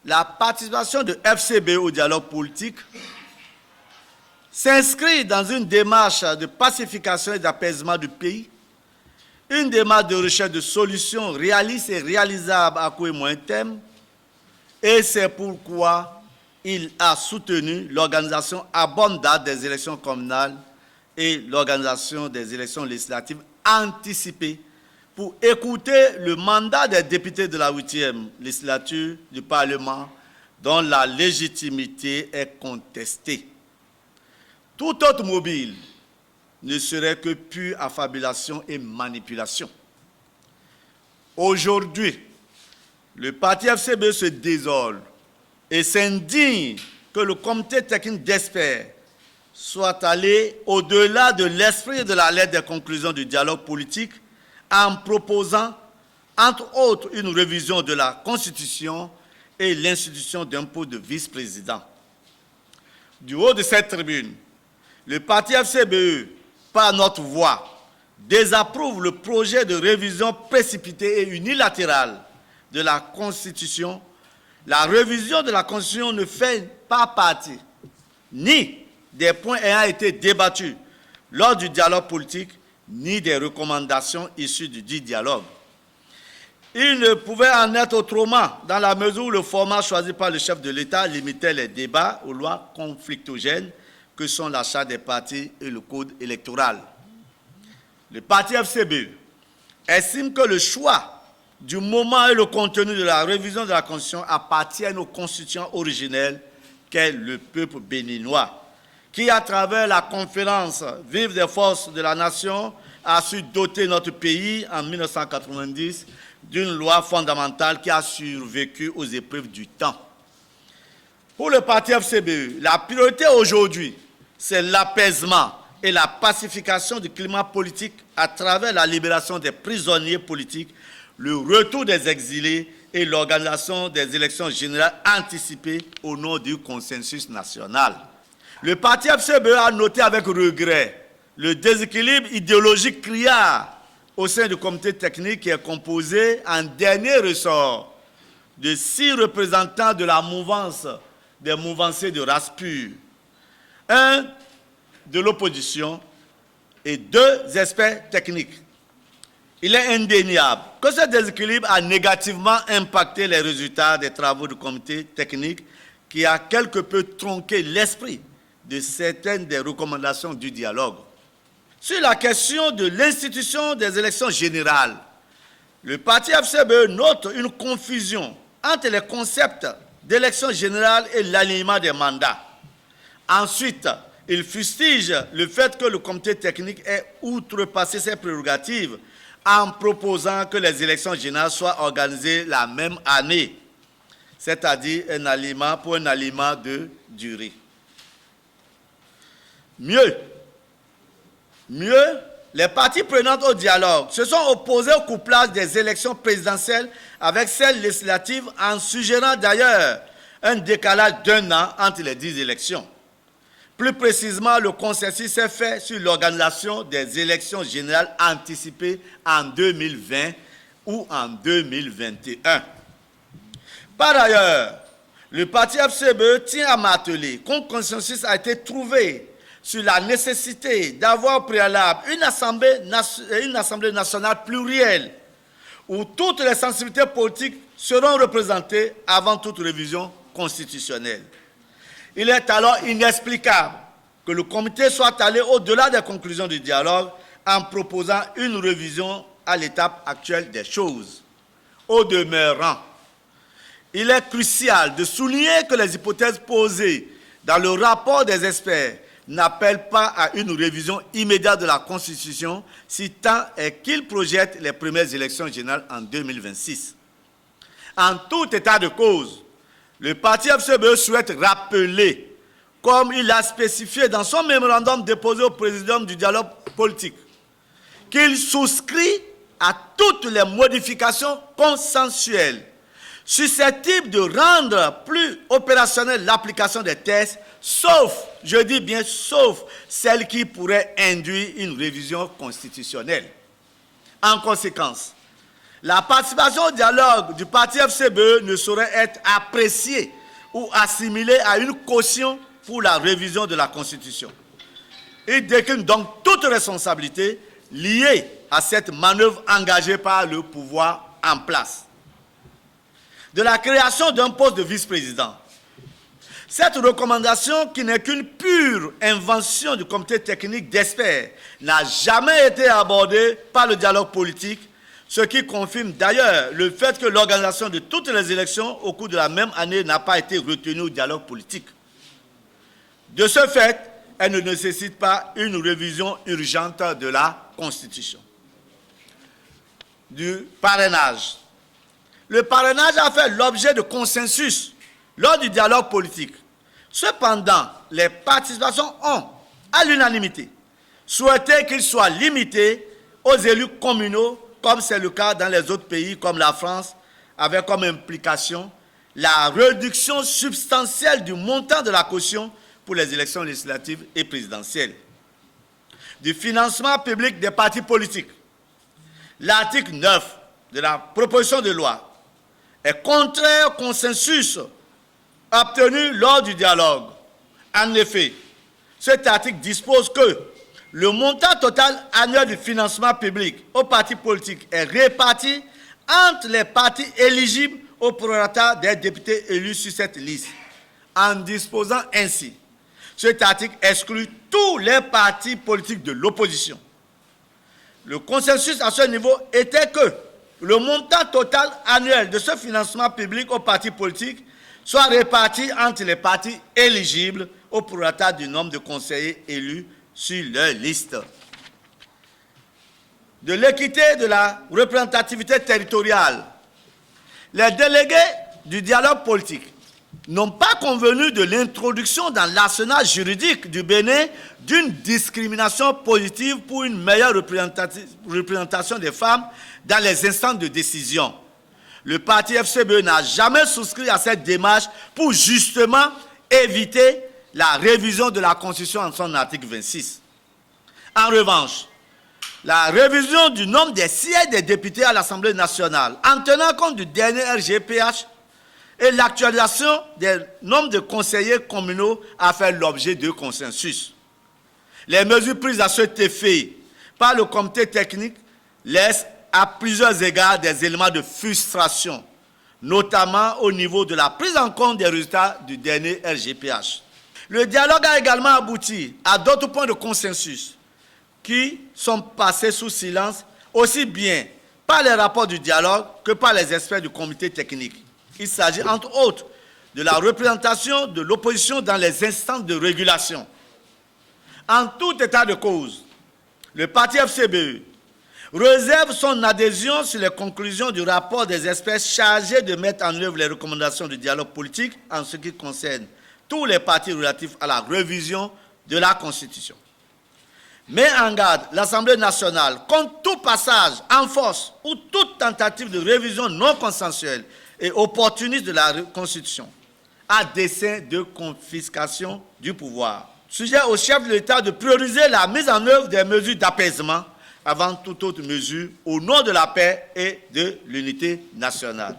la participation de FCBE au dialogue politique s'inscrit dans une démarche de pacification et d'apaisement du pays, une démarche de recherche de solutions réalistes et réalisables à court et moyen terme, et c'est pourquoi il a soutenu l'organisation à bonne date des élections communales et l'organisation des élections législatives anticipées pour écouter le mandat des députés de la 8e législature du Parlement dont la légitimité est contestée. Tout autre mobile ne serait que pure affabulation et manipulation. Aujourd'hui, le parti FCBE se désole et s'indigne que le comité technique d'experts soit allé au-delà de l'esprit et de la lettre des conclusions du dialogue politique en proposant, entre autres, une révision de la Constitution et l'institution d'un poste de vice-président. Du haut de cette tribune, le parti FCBE, par notre voix, désapprouve le projet de révision précipitée et unilatérale de la Constitution. La révision de la Constitution ne fait pas partie ni des points ayant été débattus lors du dialogue politique, ni des recommandations issues du dit dialogue. Il ne pouvait en être autrement dans la mesure où le format choisi par le chef de l'État limitait les débats aux lois conflictogènes que sont la charte des partis et le code électoral. Le parti FCBE estime que le choix du moment et le contenu de la révision de la Constitution appartiennent aux constituants originels qu'est le peuple béninois, qui, à travers la conférence Vive des forces de la nation, a su doter notre pays en 1990 d'une loi fondamentale qui a survécu aux épreuves du temps. Pour le parti FCBE, la priorité aujourd'hui, c'est l'apaisement et la pacification du climat politique à travers la libération des prisonniers politiques, le retour des exilés et l'organisation des élections générales anticipées au nom du consensus national. Le parti FCBE a noté avec regret le déséquilibre idéologique criard au sein du comité technique qui est composé en dernier ressort de 6 représentants de la mouvance des mouvanciers de race pure, 1 de l'opposition et 2 experts techniques. Il est indéniable que ce déséquilibre a négativement impacté les résultats des travaux du comité technique qui a quelque peu tronqué l'esprit de certaines des recommandations du dialogue. Sur la question de l'institution des élections générales, le parti FCBE note une confusion entre les concepts d'élections générales et l'alignement des mandats. Ensuite, il fustige le fait que le comité technique ait outrepassé ses prérogatives en proposant que les élections générales soient organisées la même année, c'est-à-dire un alignement pour un alignement de durée. Mieux, les parties prenantes au dialogue se sont opposées au couplage des élections présidentielles avec celles législatives en suggérant d'ailleurs un décalage d'1 an entre les 10 élections. Plus précisément, le consensus s'est fait sur l'organisation des élections générales anticipées en 2020 ou en 2021. Par ailleurs, le parti FCBE tient à marteler qu'un consensus a été trouvé sur la nécessité d'avoir au préalable une assemblée nationale plurielle où toutes les sensibilités politiques seront représentées avant toute révision constitutionnelle. Il est alors inexplicable que le comité soit allé au-delà des conclusions du dialogue en proposant une révision à l'étape actuelle des choses. Au demeurant, il est crucial de souligner que les hypothèses posées dans le rapport des experts n'appellent pas à une révision immédiate de la Constitution, si tant est qu'il projette les premières élections générales en 2026. En tout état de cause, le parti FCBE souhaite rappeler, comme il l'a spécifié dans son mémorandum déposé au présidium du dialogue politique, qu'il souscrit à toutes les modifications consensuelles susceptibles de rendre plus opérationnelle l'application des textes, sauf, je dis bien sauf, celles qui pourraient induire une révision constitutionnelle. En conséquence, La participation au dialogue du parti FCBE ne saurait être appréciée ou assimilée à une caution pour la révision de la Constitution. Il décline donc toute responsabilité liée à cette manœuvre engagée par le pouvoir en place. De la création d'un poste de vice-président. Cette recommandation, qui n'est qu'une pure invention du comité technique d'experts, n'a jamais été abordée par le dialogue politique, ce qui confirme d'ailleurs le fait que l'organisation de toutes les élections au cours de la même année n'a pas été retenue au dialogue politique. De ce fait, elle ne nécessite pas une révision urgente de la Constitution. Du parrainage. Le parrainage a fait l'objet de consensus lors du dialogue politique. Cependant, les participations ont, à l'unanimité, souhaité qu'il soit limité aux élus communaux, comme c'est le cas dans les autres pays comme la France, avec comme implication la réduction substantielle du montant de la caution pour les élections législatives et présidentielles. Du financement public des partis politiques. L'article 9 de la proposition de loi est contraire au consensus obtenu lors du dialogue. En effet, cet article dispose que le montant total annuel du financement public aux partis politiques est réparti entre les partis éligibles au prorata des députés élus sur cette liste. En disposant ainsi, cet article exclut tous les partis politiques de l'opposition. Le consensus à ce niveau était que le montant total annuel de ce financement public aux partis politiques soit réparti entre les partis éligibles au prorata du nombre de conseillers élus sur leur liste. De l'équité de la représentativité territoriale. Les délégués du dialogue politique n'ont pas convenu de l'introduction dans l'arsenal juridique du Bénin d'une discrimination positive pour une meilleure représentation des femmes dans les instances de décision. Le parti FCBE n'a jamais souscrit à cette démarche pour justement éviter la révision de la Constitution en son article 26. En revanche, la révision du nombre des sièges des députés à l'Assemblée nationale, en tenant compte du dernier RGPH, et l'actualisation des nombres de conseillers communaux a fait l'objet de consensus. Les mesures prises à cet effet par le comité technique laissent à plusieurs égards des éléments de frustration, notamment au niveau de la prise en compte des résultats du dernier RGPH. Le dialogue a également abouti à d'autres points de consensus qui sont passés sous silence, aussi bien par les rapports du dialogue que par les experts du comité technique. Il s'agit entre autres de la représentation de l'opposition dans les instances de régulation. En tout état de cause, le parti FCBE réserve son adhésion sur les conclusions du rapport des experts chargés de mettre en œuvre les recommandations du dialogue politique en ce qui concerne tous les partis relatifs à la révision de la Constitution. Met en garde l'Assemblée nationale contre tout passage en force ou toute tentative de révision non consensuelle et opportuniste de la Constitution, à dessein de confiscation du pouvoir. Sujet au chef de l'État de prioriser la mise en œuvre des mesures d'apaisement avant toute autre mesure au nom de la paix et de l'unité nationale.